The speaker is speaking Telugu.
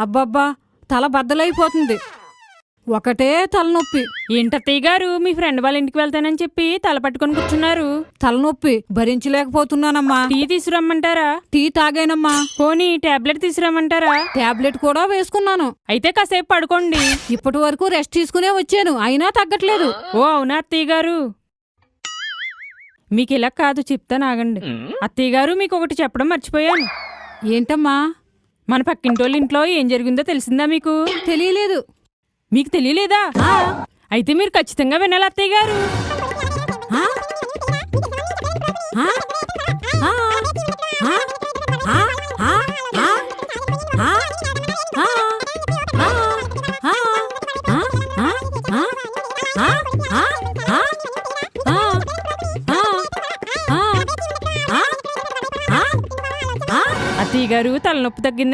అబ్బబ్బా తల బద్దలైపోతుంది. ఒకటే తలనొప్పి. ఏంటత్తయ్య గారు మీ ఫ్రెండ్ వాళ్ళ ఇంటికి వెళ్తానని చెప్పి తల పట్టుకొని కూర్చున్నారు? తలనొప్పి భరించలేకపోతున్నానమ్మా. టీ తీసుకురమ్మంటారా? టీ తాగానమ్మా. పోనీ టాబ్లెట్ తీసుకురమ్మంటారా? టాబ్లెట్ కూడా వేసుకున్నాను. అయితే కాసేపు పడుకోండి. ఇప్పటి వరకు రెస్ట్ తీసుకునే వచ్చాను, అయినా తగ్గట్లేదు. ఓ అవునా అత్తయ్య గారు? మీకు ఇలా కాదు, చెప్తాను ఆగండి. అత్తయ్య గారు మీకు ఒకటి చెప్పడం మర్చిపోయాను. ఏంటమ్మా? మన పక్కింటోళ్ళ ఇంట్లో ఏం జరిగిందో తెలిసిందా మీకు? తెలియలేదు. మీకు తెలియలేదా? అయితే మీరు ఖచ్చితంగా వినాలి అత్తయ్య గారు. అత్తయ్య గారు తలనొప్పి తగ్గిందని